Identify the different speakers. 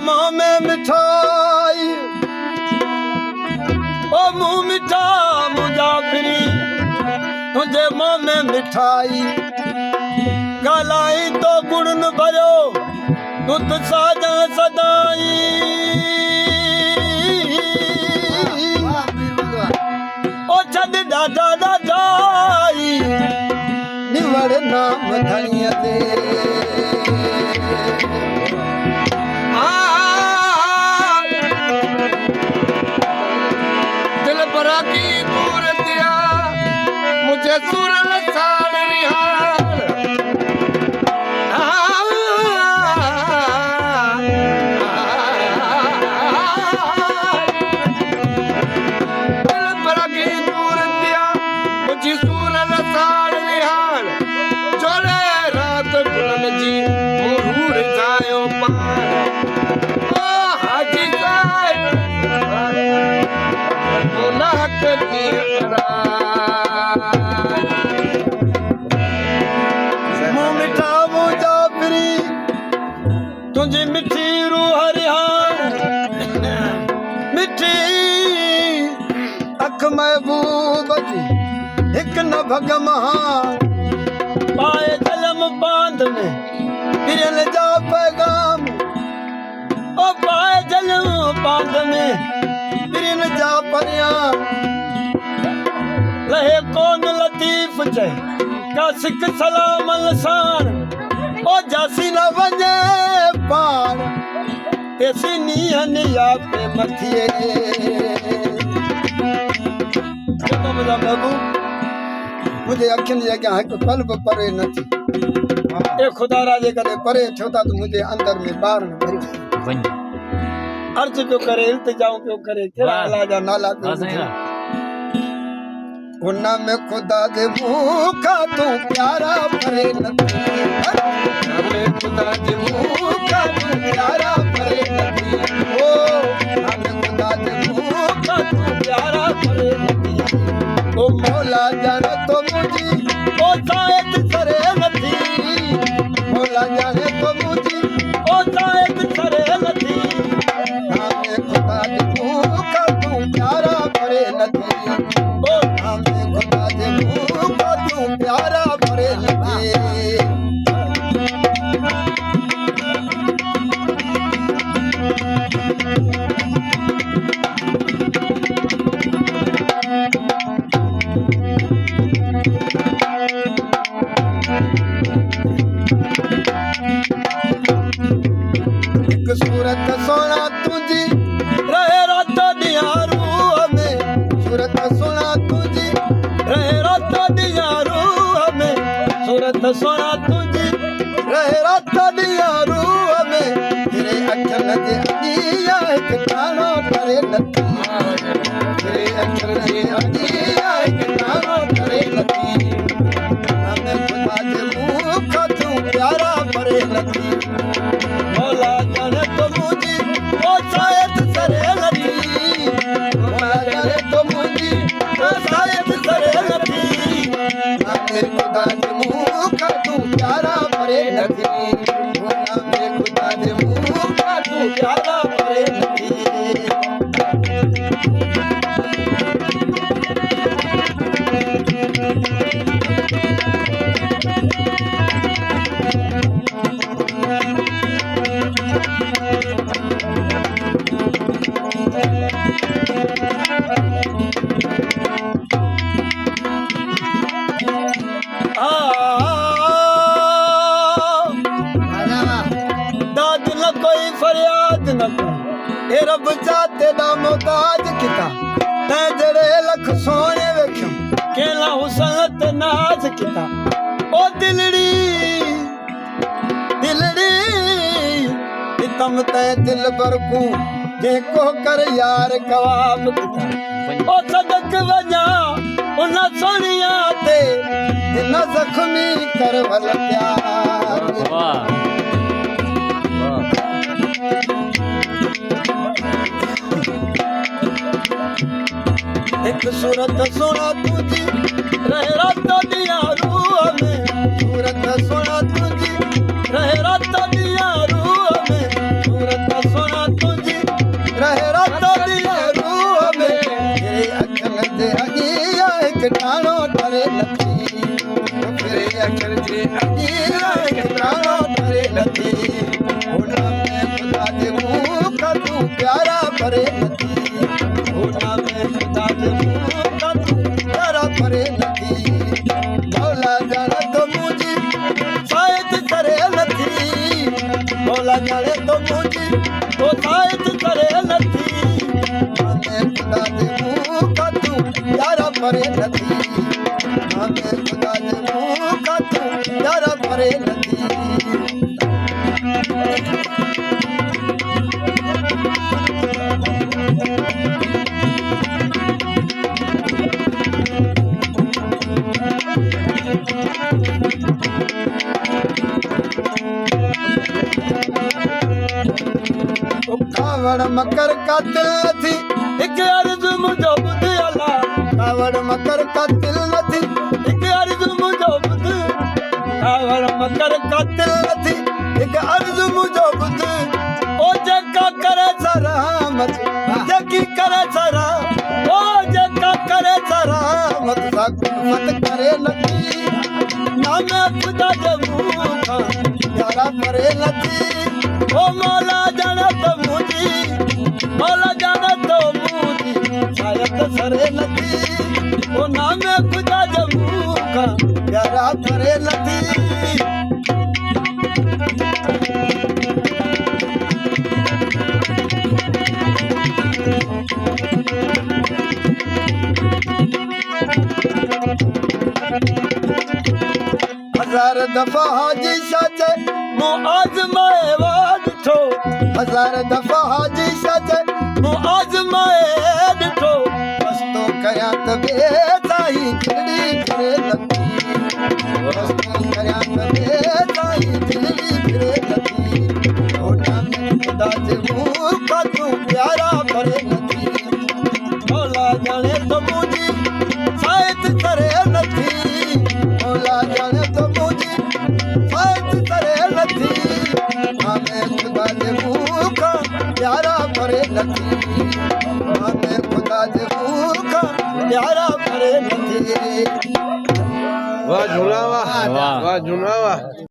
Speaker 1: मुंह में मिठाई ओ मुंह मिठा मुजाफिरी तुझे मुंह में मिठाई गालाई तो गुण न भरियो तू तो साजा सदाई ओ छद डाढा डाढाई निवड़ नाम धनिया दे दिल भरा की दूर दिया मुझे सूरन साड़ तुझी मिठी रूह रिहान मिठी अख महबूब जी हिक न भग महान पाए जलम बांध में पिरल जा पैगाम ओ पाए जलम बांध में पिरल जा परियां रहे कौन लतीफ चे का सिक सलाम लसान ओ जासी न वजे पार ऐसी नीहन या पे मथिए तो मुझा बाबू मुझे अखिन जे के हक पल परे नथी ए खुदा राजे करे परे छोता तो मुझे अंदर में बाहर न भरी अर्ज क्यों करे इल्तिजाओ क्यों करे केड़ा लाजा नाला उन्ना में खुदा दे भूखा तू प्यारा परे नथी में खुदा दे भूखा तू प्यारा परे नथी ओ हमें खुदा दे भूखा तू प्यारा परे नथी ओ मौला जाने तो मुझी ओ शायद सरे नथी मौला जाने तो मुझी ओ शायद सरे नथी हमें खुदा दे भूखा तू प्यारा परे नथी ओ हमें खुदा दे भूखा तू प्यारा परे नथी सूरत सोना तुझी रहे रात दियारू हमें सूरत सोना तुझी रहे रात दियारू हमें सूरत सोना तुझी रहे रात दियारू हमें तेरे अक्षर दे अदिया एक तानो करे नथी तेरे अक्षर दे अदिया एक तानो करे नथी हमें खुदा दे भूखा तू प्यारा परे नथी मौला जाने तो मुझी ओ शायद सरे नथी मौला जाने तो मुझी ओ शायद सरे नथी हमें खुदा दे भूखा तू प्यारा परे नथी हमें खुदा दे भूखा तू प्यारा परे नथी दाद न कोई फरियाद न कोई ए रब जाते दा मोहताज किता तै जड़े लख सोने वेख्यो केला हुसन ते नाज किता ओ दिलड़ी दिलड़ी तम तै दिल बरकू जे को कर यार कवाब किता ओ सदक वजा उन सोनिया ते दिल जख्मी कर वल प्यार वाह एक सूरत सोना तुझी रहे रात दिया रूह में सूरत सोना तुझी रहे रात दिया रूह में सूरत सोना करे नथी फिर अखर जे अजीर प्राणो करे नथी होना में खुदा जे मुख तू प्यारा करे नथी होना में खुदा जे मुख तू प्यारा करे नथी मौला जाने तो मुझी शायद करे नथी मौला जाने तो मुझी तो शायद करे नथी हमें खुदा जे मुख तू प्यारा करे नथी हमें खुदा जे मुख तू प्यारा करे नथी कावड़ मकर का दिल नथी एक अर्ज मुझो बुध अला कावड़ मकर का दिल नथी एक अर्ज मुझो बुध कावड़ मकर का दिल नथी एक अर्ज मुझो बुध ओ जका करे सरामत जकी करे सरा ओ जका करे सरामत मत करे नथी नाम खुदा जमू का प्यारा करे नथी ओ मौला जाने तो मुझी मौला जाने तो मुझी शायद सरे नथी ओ नाम खुदा जमू का प्यारा करे नथी हजार दफा हाजी सचे मु आजमाए वाद ठो हजार दफा हाजी सचे मु आजमाए ठो बस तो कया तबे ताई दिली फिरे लती बस तो कया तबे ताई दिली फिरे लती होना में खुदा जे मुख तू प्यारा करे नथी मौला जाने तो मुझी शायद करे नथी मौला जाने तो मुझी शायद करे नथी हमें खुदा जे मुख प्यारा करे नथी हमें खुदा जे मुख प्यारा करे नथी
Speaker 2: वाह झूला वाह वाह झूला वाह